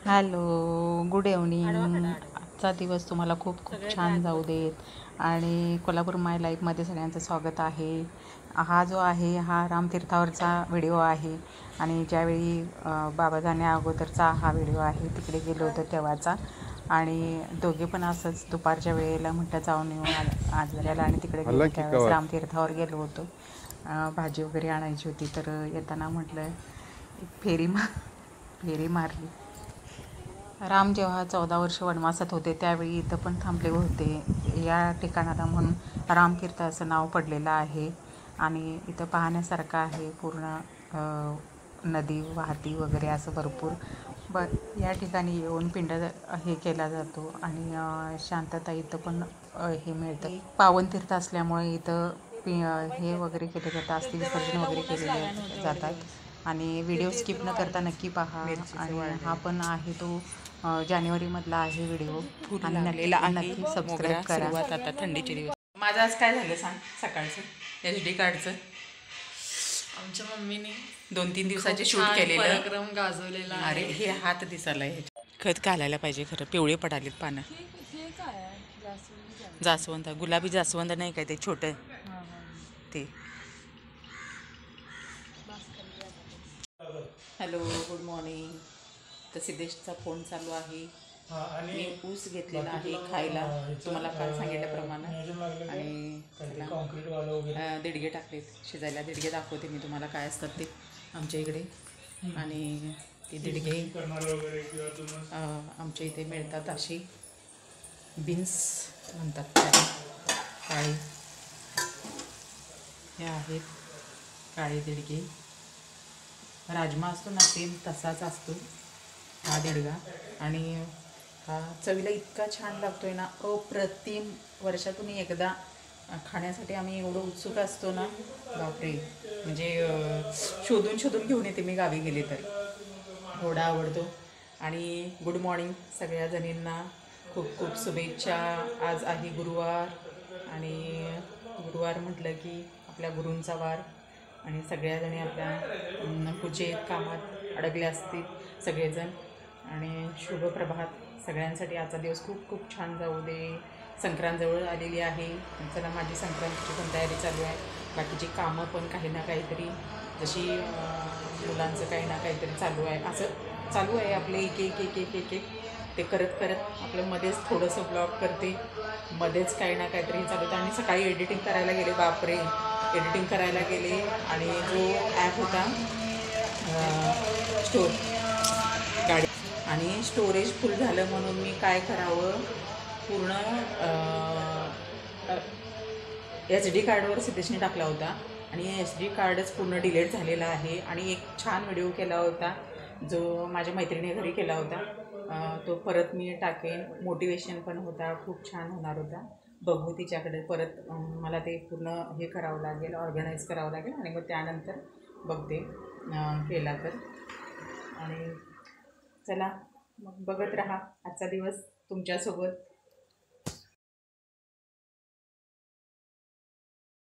Hello, good evening. आजचा दिवस तुम्हाला खूप खूप छान जाऊ देत आणि कोल्हापूर माय लाईफमध्ये सगळ्यांचं स्वागत आहे. हा जो आहे हा रामतीर्थावरचा व्हिडिओ आहे आणि ज्यावेळी बाबा जाण्या अगोदरचा हा व्हिडिओ आहे. तिकडे गेलो होतो तेव्हाचा आणि दोघे पण असंच दुपारच्या वेळेला म्हटलं जाऊन येऊ आजऱ्याला आणि तिकडे गेलो त्यावेळेस रामतीर्थावर गेलो होतो. भाजी वगैरे आणायची होती तर येताना म्हटलं फेरी मारली. राम जेव्हा 14 वर्ष वनवासात होते त्यावेळी इथं पण थांबले होते. या ठिकाणाला म्हणून रामतीर्थ असं नाव पडलेलं आहे आणि इथं पाहण्यासारखं आहे. पूर्ण नदी वाहती वगैरे असं भरपूर या ठिकाणी येऊन पिंड हे केला जातो आणि शांतता इथं पण हे मिळतं. पावनतीर्थ असल्यामुळे इथं हे वगैरे केले जातात, अस्थि विसर्जन वगैरे केले जातात आणि व्हिडिओ स्किप न करता नक्की पहा. आणि हा पण आहे तो जानेवारीमधला आहे व्हिडिओ आणि नक्की सबस्क्राईब करा. आता थंडीचे दिवस. माझं आज काय झालं सांग सकाळचं SD कार्डचं आमच्या मम्मीने 2-3 दिवसाचे शूट केलेलं. पराक्रम गाजवलेला. अरे हे हात दिसायला हे खत घालायला पाहिजे. खरं पिवळे पडालेत पानं. हे काय आहे? जास्वंद, गुलाबी जास्वंद नाही काय ते छोटं ते. Hello, good morning. तर सिद्धेशचा फोन चालू आहे. मी ऊस घेतलेला आहे खायला तुम्हाला काल सांगितल्याप्रमाणे आणि दिडगे टाकलेत शिजायला. दिडगे दाखवते मी तुम्हाला काय असतात ते आमच्या इकडे. आणि ते दिडगे आमच्या इथे मिळतात अशी बीन्स म्हणतात काळे. हे आहेत काळे दिडगे. राजमा असतो ना सेम तसाच असतो हा दिडगा आणि हा चवीला इतका छान लागतोय ना, अप्रतिम. वर्षातून एकदा खाण्यासाठी आम्ही एवढं उत्सुक असतो ना, बापरे. म्हणजे शोधून शोधून घेऊन येते मी गावी गेले तर, एवढा आवडतो. आणि गुड मॉर्निंग सगळ्या जणींना, खूप खूप शुभेच्छा. आज आहे गुरुवार आणि गुरुवार म्हटलं की आपल्या गुरूंचा वार आणि सगळ्याजणी आपल्या पूजेत कामात अडकले असतील सगळेजण. आणि शुभ प्रभात सगळ्यांसाठी. आजचा दिवस खूप खूप छान जाऊ दे. संक्रांत जवळ आलेली आहे. चला माझी संक्रांतीची पण तयारी चालू आहे. बाकीची कामं पण काही ना काहीतरी, जशी मुलांचं काही ना काहीतरी चालू आहे, असं चालू आहे आपले एक एक एक एक एक एक ते करत करत आपलं मध्येच थोडंसं ब्लॉग करते, मध्येच काही ना काहीतरी चालू होतं. आणि सकाळी एडिटिंग करायला गेले, बापरे. एडिटिंग करायला गेले आणि जो ॲप होता स्टोर गाडी आणि स्टोरेज फुल झालं म्हणून मी काय करावं, पूर्ण SD कार्डवर सिद्धेशने टाकला होता आणि SD कार्डच पूर्ण डिलीट झालेला आहे. आणि एक छान व्हिडिओ केला होता जो माझ्या मैत्रिणी घरी केला होता, तो परत मी टाकेन. मोटिवेशन पण होता, खूप छान होणार होता. बघू तिच्याकडे परत. मला ते पूर्ण हे करावं लागेल, ऑर्गनाईज करावं लागेल आणि मग त्यानंतर बघते केला तर. आणि चला मग बघत राहा आजचा दिवस तुमच्यासोबत.